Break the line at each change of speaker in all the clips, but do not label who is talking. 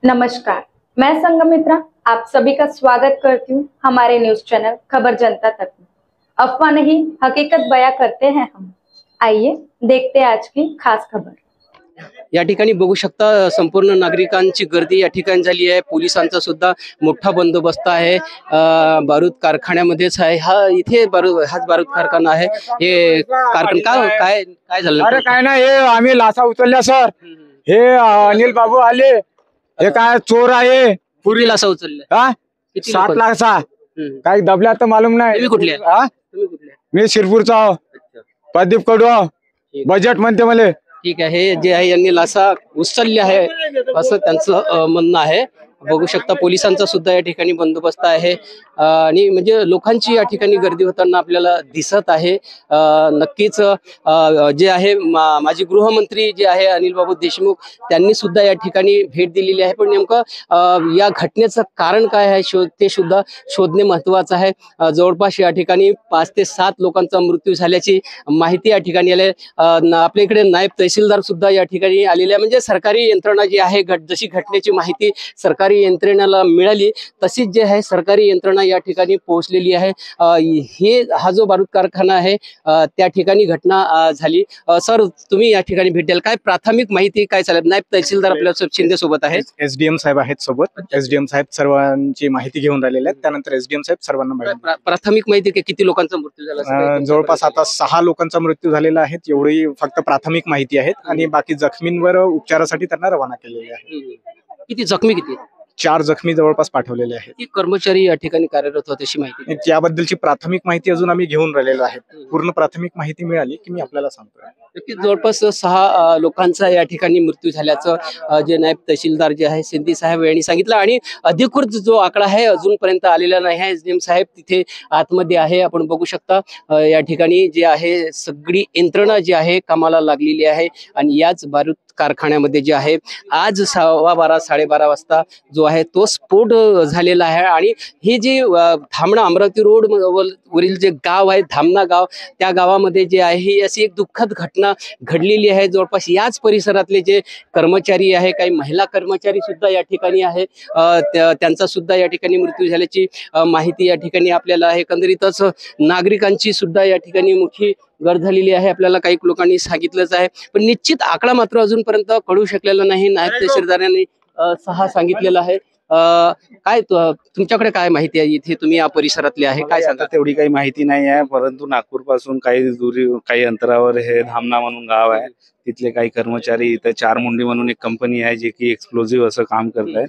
नमस्कार, मैं संगमित्रा आप सभी का स्वागत करती हूँ हमारे न्यूज चैनल खबर जनता तक में। अफवाह नहीं हकीकत बयां करते हैं हम। आइए देखते हैं आज की खास खबर।
या ठिकाणी बघू शकता संपूर्ण नागरिकांची गर्दी या ठिकाणी झाली आहे। पोलिसांचा सुद्धा मोठा बंदोबस्त आहे। बारूद कारखान्यामध्येच आहे इथे हाच बारूद कारखाना आहे। हे कारखाना काय काय झालं?
अरे काय नाही, हे आम्ही लासा उचलल्या सर। हे अनिल बाबू आले, हे काय चोर आहे।
पुरी लासा उचलल्या
हा 7 लाखचा काय दबल्या तर मालूम नाही।
तुम्ही कुठले? तुम्ही कुठले?
मी शिरपूरचा आहो। प्रदीप कडू बजेट म्हणते मला।
ठीक आहे, हे जे आहे यांनी लासा उचलले आहे असं त्यांचं म्हणणं आहे। बघू शकता पोलिसांचा सुद्धा या ठिकाणी बंदोबस्त आहे आणि म्हणजे लोकांची या ठिकाणी गर्दी होताना आपल्याला दिसत आहे। नक्कीच जे आहे माजी गृहमंत्री जे आहे अनिल बाबू देशमुख त्यांनी सुद्धा या ठिकाणी भेट दिलेली आहे। पण नेमकं या घटनेचं कारण काय आहे ते सुद्धा शोधणे महत्त्वाचं आहे। जवळपास या ठिकाणी 5 ते 7 लोकांचा मृत्यू झाल्याची माहिती या ठिकाणी आली। आपल्या इकडे नायब तहसीलदार सुद्धा या ठिकाणी आलेले आहे। म्हणजे सरकारी यंत्रणा जी आहे जशी घटनेची माहिती सरकारी यंत्रणेला मिळाली तशीच जे आहे सरकारी यंत्रणा या ठिकाणी पोहोचलेली आहे। हा जो बारूद कारखाना आहे त्या ठिकाणी घटना झाली। सर तुम्ही या ठिकाणी भेट द्याल, काय प्राथमिक माहिती काय चालत? नायब तहसीलदार आपल्या शिंदे सोबत आहे,
एसडीएम साहेब आहेत सोबत। एसडीएम साहेब सर्वांची माहिती घेऊन राहिलेले आहेत। त्यानंतर एसडीएम साहेब सर्वांना
प्राथमिक माहिती किती लोकांचा मृत्यू झाला?
जवळपास आता 6 लोकांचा मृत्यू झालेला आहे, एवढी फक्त प्राथमिक माहिती आहे। आणि बाकी जखमींवर उपचारासाठी त्यांना रवाना केलेले आहे।
किती जखमी? किती?
4 जखमी जवळपास पाठवलेले आहेत।
किती कर्मचारी या ठिकाणी कार्यरत होते अशी माहिती?
त्याबद्दलची प्राथमिक माहिती अजून आम्ही घेऊन राहिलेलो आहे। पूर्ण प्राथमिक माहिती मिळाली की मी आपल्याला सांगतोय।
जवळपास 6 लोकांचा या ठिकाणी मृत्यू झाल्याचं जे नायब तहसीलदार जे आहे सिंधी साहेब यांनी सांगितलं। आणि अधिकृत जो आकडा आहे अजूनपर्यंत आलेला नाही आहे। एसडीएम साहेब तिथे आतमध्ये आहे, आपण बघू शकता। या ठिकाणी जे आहे सगळी यंत्रणा जी आहे कामाला लागलेली आहे। आणि याच बारूद कारखान्यामध्ये जे आहे आज 12:15 साडेबारा वाजता जो आहे तो स्फोट झालेला आहे। आणि हे जे धामणा अमरावती रोड वरील जे गाव आहे धामणा गाव, त्या गावामध्ये जे आहे ही अशी एक दुःखद घटना घडलेली आहे। जवळपास याच परिसरातले जे कर्मचारी आहे, काही महिला कर्मचारी सुद्धा या ठिकाणी आहे, त्यांचा सुद्धा या ठिकाणी मृत्यू झाल्याची माहिती या ठिकाणी आपल्याला आहे। एकंदरीतच नागरिकांची सुद्धा या ठिकाणी मोठी गर्दी झालेली आहे, आपल्याला काही लोकांनी सांगितलंच आहे। पण निश्चित आकडा मात्र अजूनपर्यंत कळू शकलेला नाही। नायब तहसीलदारांनी 6 सांगितलेलं आहे। काय तुमच्याकडे काय माहिती आहे? इथे तुम्ही या परिसरातले आहे, काय सांगता?
तेवढी काही माहिती नाही आहे, परंतु नागपूर पासून काही अंतरावर हे धामणा म्हणून गाव आहे। तिथले काही कर्मचारी इथे 4 मुंडी म्हणून एक कंपनी आहे जे की एक्सप्लोजिव्ह असं काम करत आहे।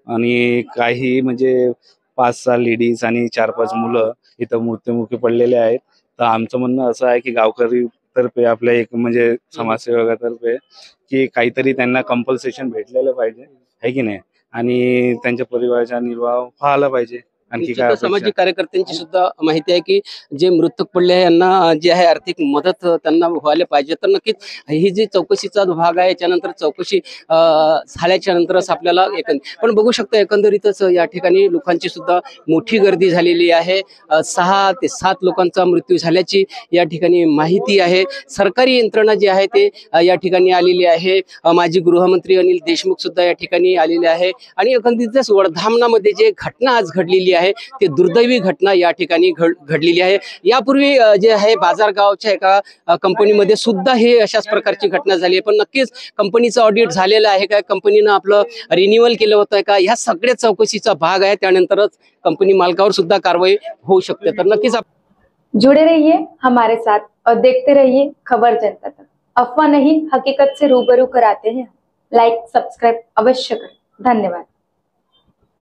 आणि काही म्हणजे 5-6 लेडीज आणि 4-5 मुलं इथं मृत्युमुखी पडलेले आहेत। तर आमचं म्हणणं असं आहे की गावकरी तर्फे आपल्या एक म्हणजे समाजसेवकातर्फे की काहीतरी त्यांना कंपल्सेशन भेटलेलं पाहिजे, आहे की नाही, आणि त्यांच्या परिवाराचा निर्वाह व्हायला पाहिजे। आणखी काय
सामाजिक कार्यकर्त्यांची सुद्धा माहिती आहे की जे मृतक पडले आहे यांना जे आहे आर्थिक मदत त्यांना व्हायला पाहिजे। तर नक्कीच ही जी चौकशीचा भाग आहे त्यानंतर चौकशी झाल्याच्या नंतरच आपल्याला पण बघू शकता एकंदरीतच या ठिकाणी लोकांची सुद्धा मोठी गर्दी झालेली आहे। 6 ते 7 लोकांचा मृत्यू झाल्याची या ठिकाणी माहिती आहे। सरकारी यंत्रणा जी आहे ते या ठिकाणी आलेली आहे। माजी गृहमंत्री अनिल देशमुख सुद्धा या ठिकाणी आलेले आहे। आणि एकंदरीतच वडधामणामध्ये जे घटना आज घडलेली आहे ते दुर्दैवी घटना या ठिकाणी घडलेली आहे। यापूर्वी जे आहे बाजारगावच्या एका कंपनीमध्ये सुद्धा हे अशाच प्रकारची घटना झाली आहे। पण नक्कीच कंपनीचं ऑडिट झालेलं आहे का, कंपनीनं आपलं रिन्युअल केलं होतं का, ह्या सगळ्या चौकशीचा भाग आहे। त्यानंतरच कंपनी मालकावर सुद्धा कारवाई होऊ शकते। तर नक्कीच
जुड़े रहिए हमारे साथ और देखते रहिए खबर जनता तक। अफवाह नहीं हकीकत से रूबरू कराते हैं। लाइक सब्सक्राइब अवश्य करें। धन्यवाद।